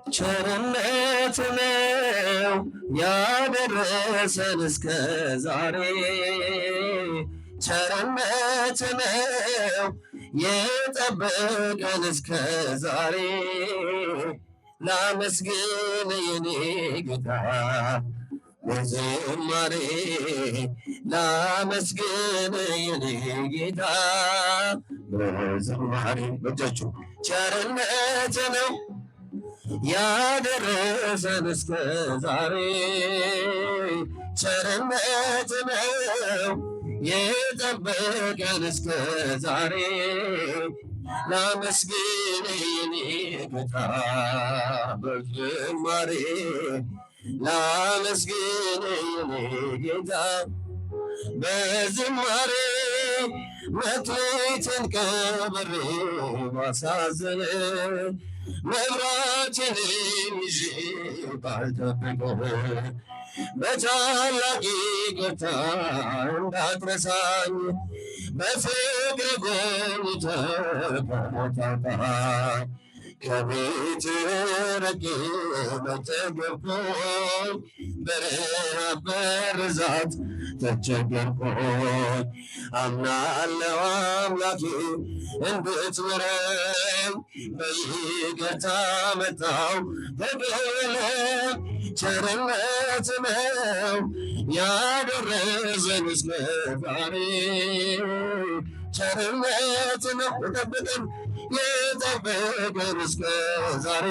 ቸርነት ነው ያደረሰን እስከ ዛሬ፣ ቸርነት ነው የጠበቀን እስከ ዛሬ። ላመስግን የኔ ጌታ በዝማሬ፣ ላመስግን የኔ ጌታ በዝማሬ። በእጃችሁ ቸርነት ነው ያደረሰን እስከ ዛሬ፣ ቸርነት ነው የጠበቀን እስከ ዛሬ። ላመስግን የኔ ጌታ በዝማሬ፣ ላመስግን የኔ ጌታ በዝማሬ። መክሊትን ቀብሬ ባሳዝን መብራቴን ይዤ ባልጠብቅ በታላቅ ይቅርታ እንዳትረሳኝ በፍቅር ጎብኝተህ በሞታታኝ ከቤት ርቄ በተገባኝ በረሃብ በርዛት ተቸገርኩኝ። አምናለሁ አምላኬ እንድትምረኝ በይቅርታ መጣሁ ተቀበለኝ። ቸርነት ነው ያደረሰን እስከ ዛሬ፣ ቸርነት ነው የጠበቀን እስከ ዛሬ።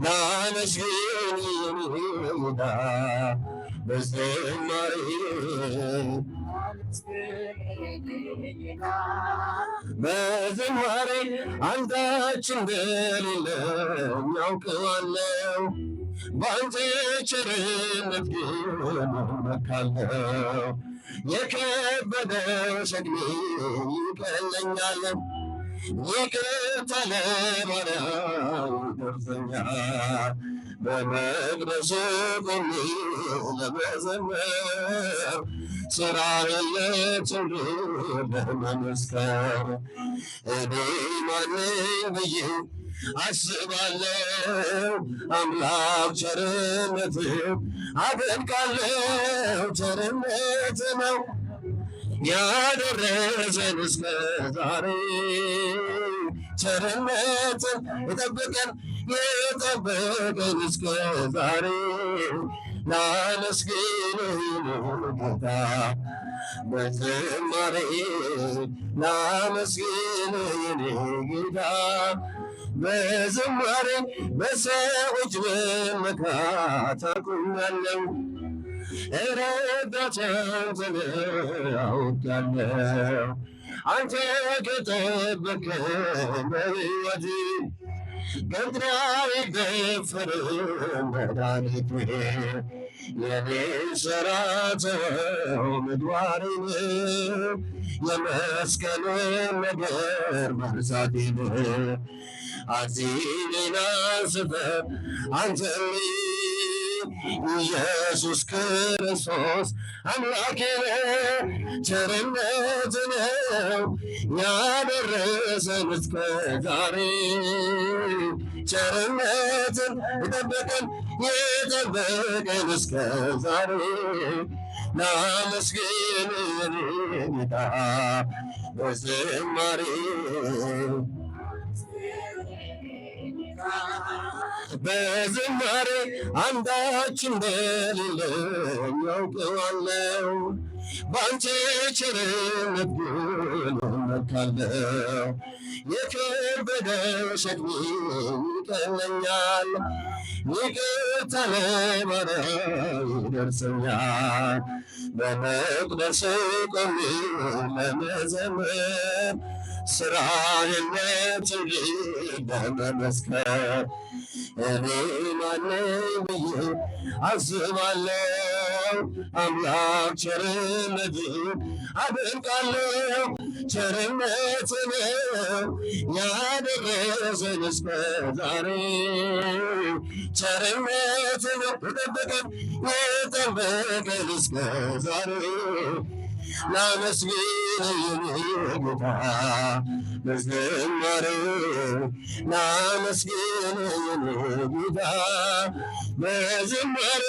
ላመስግን የኔ ጌታ በዝማሬ፣ በዝማሬ አንዳች እንደሌለኝ ያውቀዋለሁ። በአንተ ቸርነት ግን እመካለሁ። የከበደ ሸክሜ ይቀለኛል፣ ይቅርታ ለባሪያው ይደርሰኛል። በመቅደስ ቆሜ ለመዘመር ሥራዬን ለትውልድ ለመመስከር እኔ ማን ነኝ ብዬ አስባለሁ። አምላክ ቸርነት አደንቃለሁ። ቸርነት ነው ያደረሰን እስከ ዛሬ፣ ቸርነትን የጠበቀን እስከ ዛሬ። ላመስግን ጌታ በዝማሬ፣ ላመስግን የኔ ጌታ በዝማሬ። በሰዎች መመካት አቁሜያለሁ፣ ረዳት አንተን አውቃለሁ። አንተ ከጠበቅከኝ በሕይወቴ ገብራ አይደፈርም መድኃኒቴ። የኔ ሥራ ተወው ምግባሬን፣ የመስቀሉን ነገር መርሳቴን። አዚሜን አንስተህ አንተን ኢየሱስ ክርስቶስ አምላኬ ቸርነት ነው ያደረሰን እስከ ዛሬ፣ ቸርነትን የጠበቀን እስከ ዛሬ። ላመስግን ጌታ በዝማሬ፣ በዝማሬ አንዳች እንደሌለኝ ያውቀዋለሁ። በአንተ ቸርነት ግን እመካለሁ። የከበደ ሸክሜ ይቀለኛል፣ ይቅርታ ለባሪያው ይደርሰኛል። በመቅደስ ቆሜ ለመዘመር ሥራህን ለትውልድ ለመመስከር እኔ ማን ነኝ ብዬ አስባለሁ። አምላክ ቸርነትን አደንቃለሁ። ቸርነት ነው ያደረሰን እስከ ዛሬ፣ ቸርነት ነው የጠበቀን እስከ ዛሬ። ላመስግን የኔ ጌታ በዝማሬ ላመስግን የኔ ጌታ በዝማሬ